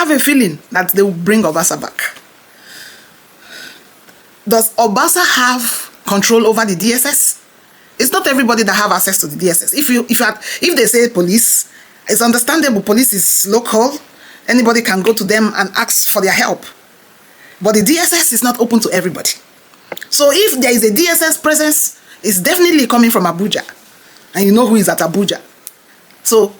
have a feeling that they will bring Obasa back. Does Obasa have control over the DSS? It's not everybody that have access to the DSS. If they say police, it's understandable. Police is local. Anybody can go to them and ask for their help. But the DSS is not open to everybody. So if there is a DSS presence, it's definitely coming from Abuja. And you know who is at Abuja. So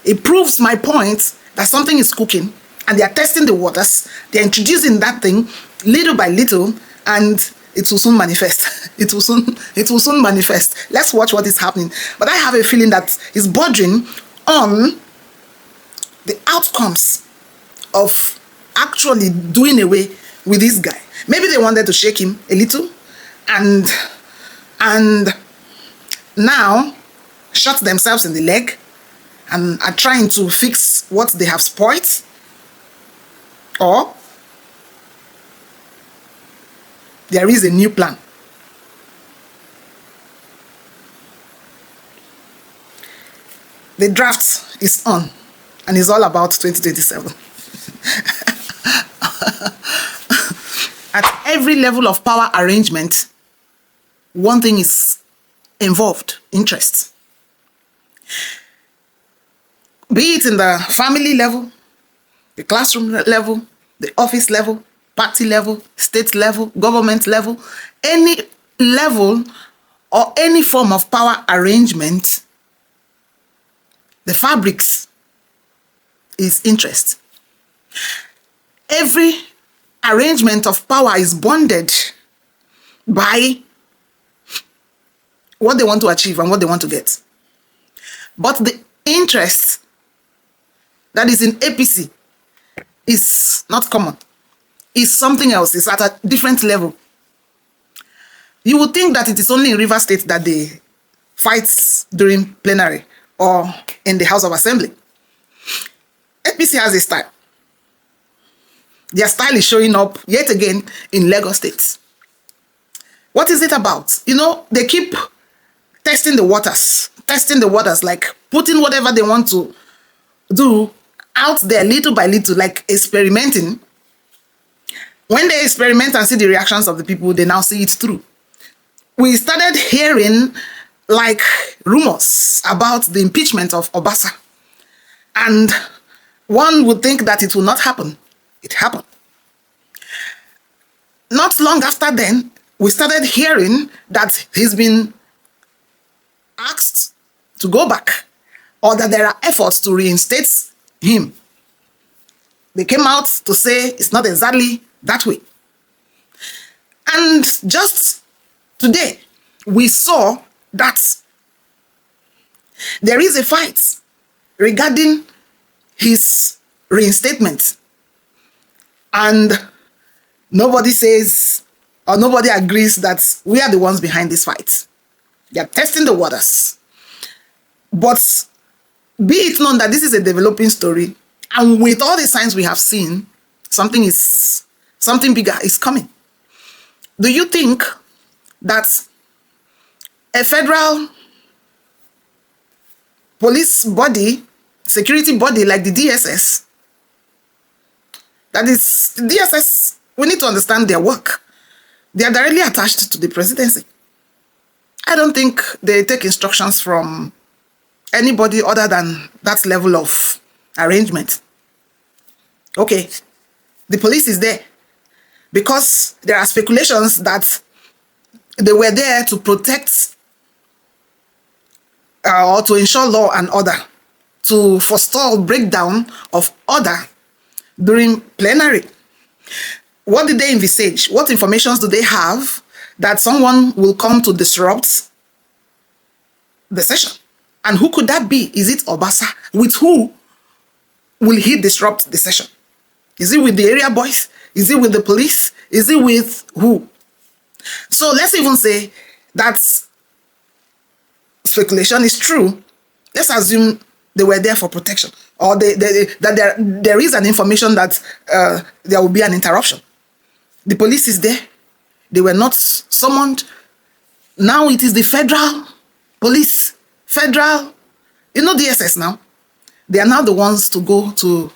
it proves my point that something is cooking and they are testing the waters. They're introducing that thing little by little, and it will soon manifest. It will soon manifest. Let's watch what is happening. But I have a feeling that it's bordering on the outcomes of actually doing away with this guy. Maybe they wanted to shake him a little and now shot themselves in the leg and are trying to fix what they have spoiled, or there is a new plan. The draft is on and it's all about 2027. At every level of power arrangement, one thing is involved: interest. Be it in the family level, the classroom level, the office level, party level, state level, government level, any level or any form of power arrangement, the fabrics is interest. Every arrangement of power is bonded by what they want to achieve and what they want to get. But the interest that is in APC is not common. It's something else. It's at a different level. You would think that it is only in Rivers State that they fight during plenary or in the House of Assembly. APC has a style. Their style is showing up yet again in Lagos State. What is it about? You know, they keep testing the waters, like putting whatever they want to do out there little by little, like experimenting. When they experiment and see the reactions of the people, they now see it through. We started hearing like rumors about the impeachment of Obasa. And one would think that it will not happen. It happened. Not long after then, we started hearing that he's been asked to go back, or that there are efforts to reinstate him. They came out to say it's not exactly that way. And just today, we saw that there is a fight regarding his reinstatement. And nobody says, or nobody agrees that we are the ones behind this fight. They are testing the waters. But be it known that this is a developing story, and with all the signs we have seen, something bigger is coming. Do you think that a federal police body, security body like the DSS, that is, the DSS, we need to understand their work. They are directly attached to the presidency. I don't think they take instructions from anybody other than that level of arrangement. Okay, the police is there because there are speculations that they were there to protect or to ensure law and order, to forestall breakdown of order during plenary. What did they envisage? What information do they have that someone will come to disrupt the session? And who could that be? Is it Obasa? With who will he disrupt the session? Is it with the area boys? Is it with the police? Is it with who? So let's even say that speculation is true. Let's assume they were there for protection, or that there is an information that there will be an interruption. The police is there. They were not summoned. Now it is the federal police, DSS now. They are now the ones to go to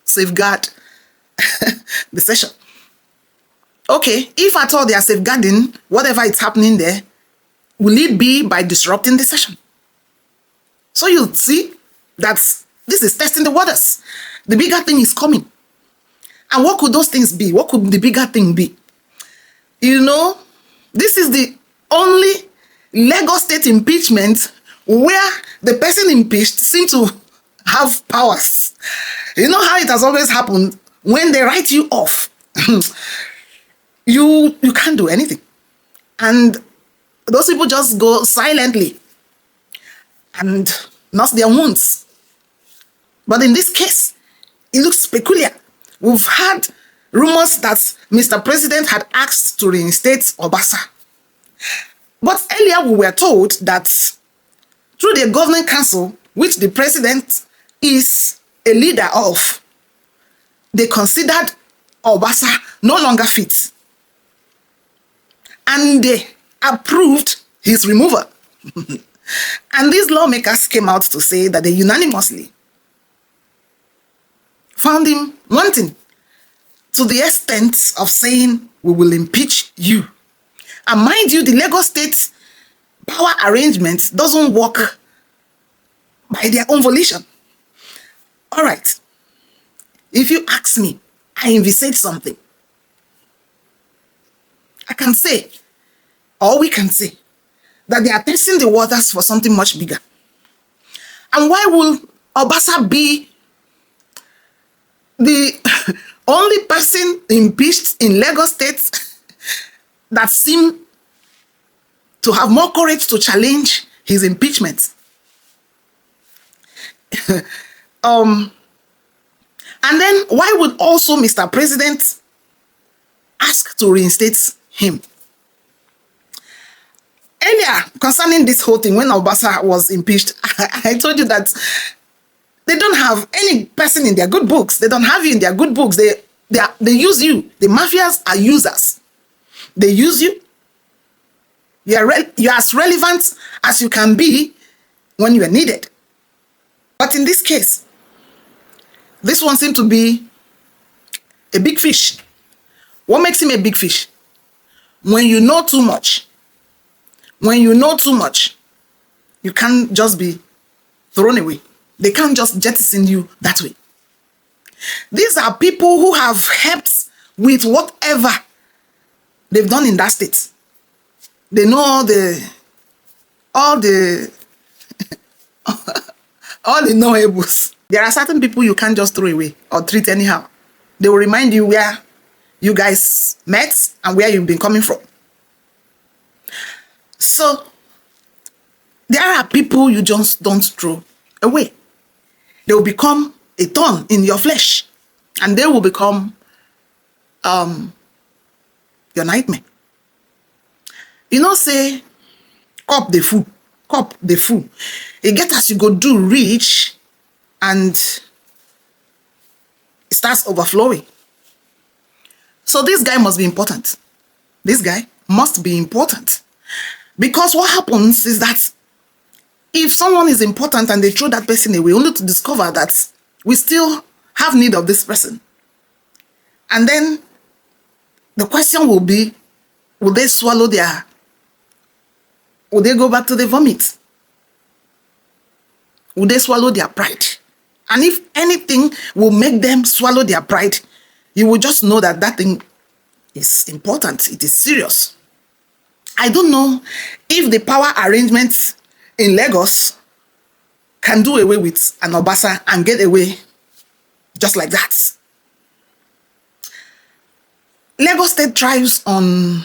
safeguard the session. Okay, if at all they are safeguarding whatever is happening there, will it be by disrupting the session? So you see that this is testing the waters. The bigger thing is coming. And what could those things be? What could the bigger thing be? You know, this is the only Lagos State impeachment where the person impeached seems to have powers. You know how it has always happened when they write you off. you can't do anything. And those people just go silently and nurse their wounds. But in this case, it looks peculiar. We've had rumors that Mr. President had asked to reinstate Obasa. But earlier we were told that through the governing council, which the president is a leader of, they considered Obasa no longer fit. And they approved his removal. And these lawmakers came out to say that they unanimously found him wanting, to the extent of saying, we will impeach you. And mind you, the Lagos State power arrangement doesn't work by their own volition. All right. If you ask me, I envisage something. I can say, or we can say, that they are testing the waters for something much bigger. And why will Obasa be the only person impeached in Lagos State that seemed to have more courage to challenge his impeachment? And then why would also Mr. President ask to reinstate him? Earlier, concerning this whole thing, when Obasa was impeached, I told you that they don't have any person in their good books. They don't have you in their good books. They use you. The mafias are users. They use you. You're as relevant as you can be when you are needed. But in this case, this one seemed to be a big fish. What makes him a big fish? When you know too much. When you know too much, you can't just be thrown away. They can't just jettison you that way. These are people who have helped with whatever they've done in that state. They know all the knowables. There are certain people you can't just throw away or treat anyhow. They will remind you where you guys met and where you've been coming from. So, there are people you just don't throw away. They will become a thorn in your flesh. And they will become your nightmare. You know, say, cup the fool. It gets as you go do reach and it starts overflowing. So this guy must be important. This guy must be important. Because what happens is that if someone is important and they throw that person away, only to discover that we still have need of this person. And then the question will be, will they swallow their, will they go back to the vomit? Will they swallow their pride? And if anything will make them swallow their pride, you will just know that that thing is important. It is serious. I don't know if the power arrangements in Lagos can do away with an Obasa and get away just like that. Lagos State thrives on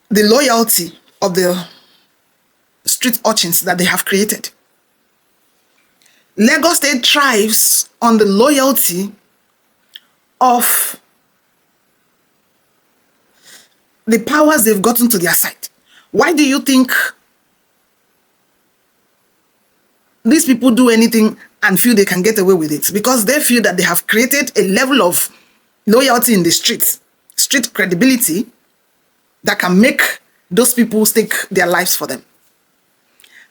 the loyalty of the street urchins that they have created. Lagos State thrives on the loyalty of the powers they've gotten to their side. Why do you think these people do anything and feel they can get away with it? Because they feel that they have created a level of loyalty in the street credibility that can make those people stake their lives for them.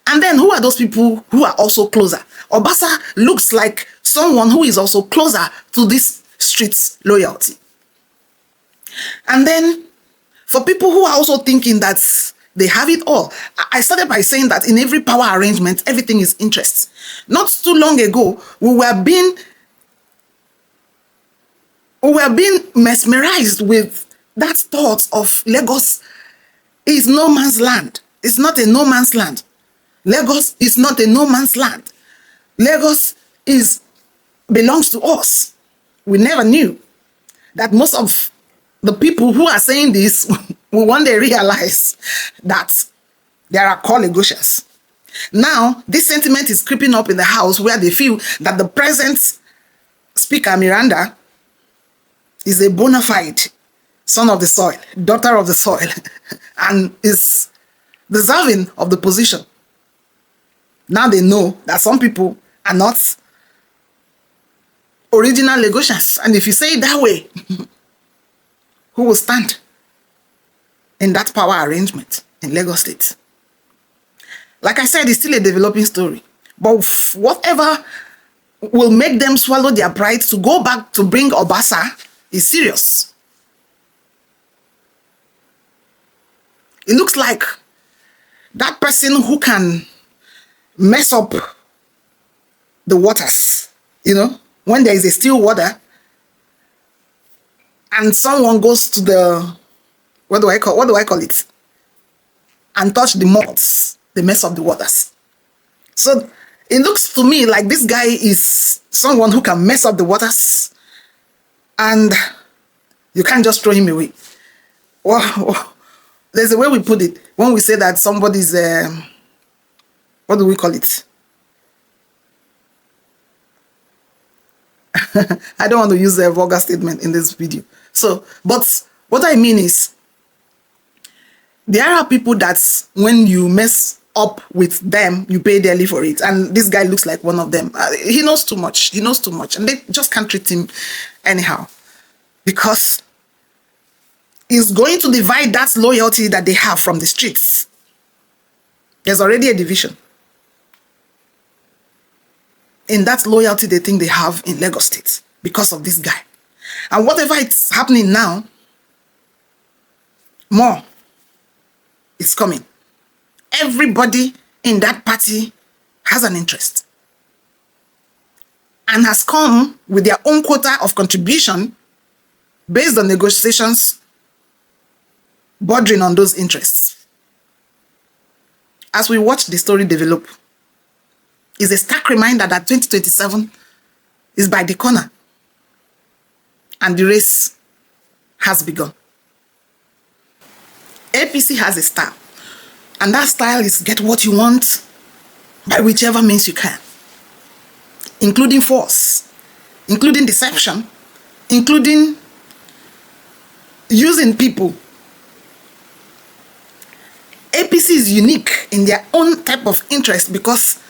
And then who are those people who are also closer? Obasa looks like someone who is also closer to this street's loyalty. And then for people who are also thinking that they have it all, I started by saying that in every power arrangement, everything is interest. Not too long ago, we were being mesmerized with that thought of Lagos is no man's land. It's not a no man's land. Lagos is not a no man's land. Lagos belongs to us. We never knew that most of the people who are saying this will one day realize that there are core Lagosians. Now, this sentiment is creeping up in the house where they feel that the present Speaker Miranda is a bona fide son of the soil, daughter of the soil, and is deserving of the position. Now they know that some people are not original Lagosians. And if you say it that way, who will stand in that power arrangement in Lagos State? Like I said, it's still a developing story. But whatever will make them swallow their pride to go back to bring Obasa is serious. It looks like that person who can mess up the waters, when there is a still water and someone goes to the, what do I call it? And touch the moths, they mess up the waters. So it looks to me like this guy is someone who can mess up the waters and you can't just throw him away. Well, there's a way we put it when we say that somebody's, what do we call it? I don't want to use a vulgar statement in this video. So, but what I mean is, there are people that when you mess up with them, you pay dearly for it. And this guy looks like one of them. He knows too much. He knows too much. And they just can't treat him anyhow. Because he's going to divide that loyalty that they have from the streets. There's already a division in that loyalty they think they have in Lagos State because of this guy. And whatever it's happening now, more is coming. Everybody in that party has an interest and has come with their own quota of contribution based on negotiations bordering on those interests. As we watch the story develop, is a stark reminder that 2027 is by the corner and the race has begun. APC has a style, and that style is get what you want by whichever means you can, including force, including deception, including using people. APC is unique in their own type of interest because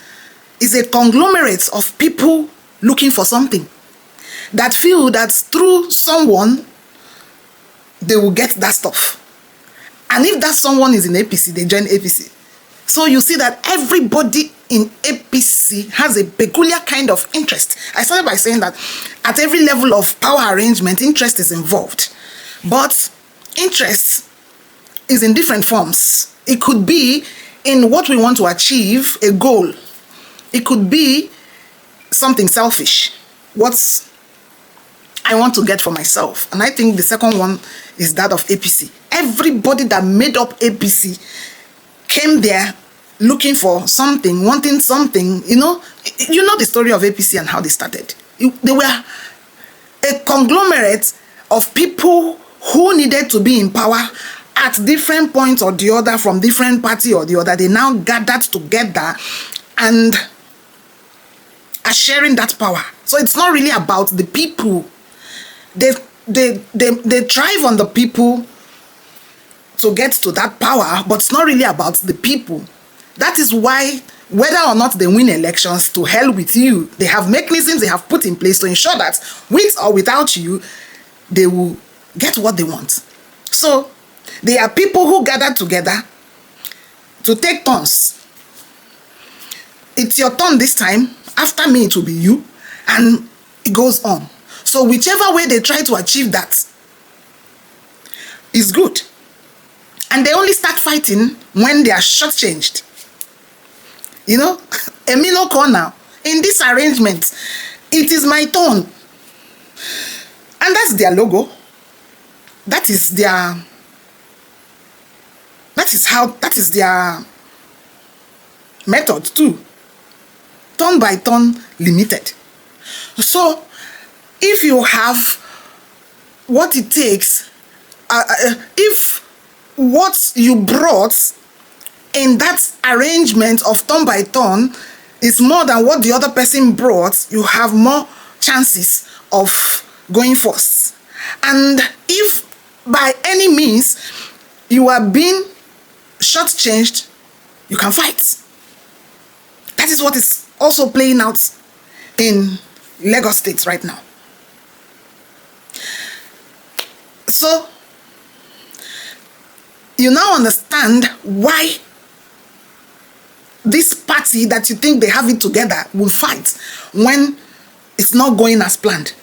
it's a conglomerate of people looking for something that feel that through someone they will get that stuff. And if that someone is in APC, they join APC. So you see that everybody in APC has a peculiar kind of interest. I started by saying that at every level of power arrangement, interest is involved. But interest is in different forms. It could be in what we want to achieve, a goal. It could be something selfish. What I want to get for myself. And I think the second one is that of APC. Everybody that made up APC came there looking for something, wanting something. You know the story of APC and how they started. They were a conglomerate of people who needed to be in power at different points or the other, from different party or the other. They now gathered together and are sharing that power. So it's not really about the people. They thrive on the people to get to that power, but it's not really about the people. That is why, whether or not they win elections, to hell with you, they have mechanisms they have put in place to ensure that with or without you, they will get what they want. So they are people who gather together to take turns it's your turn this time. After me, it will be you. And it goes on. So whichever way they try to achieve that is good. And they only start fighting when they are shortchanged. You know, Emilio Corner, in this arrangement, it is my turn. And that's their logo. That is their method too. Turn by turn limited. So if you have what it takes, if what you brought in that arrangement of turn by turn is more than what the other person brought, you have more chances of going first. And if by any means you are being shortchanged, you can fight. That is what is also playing out in Lagos State right now. So you now understand why this party that you think they have it together will fight when it's not going as planned.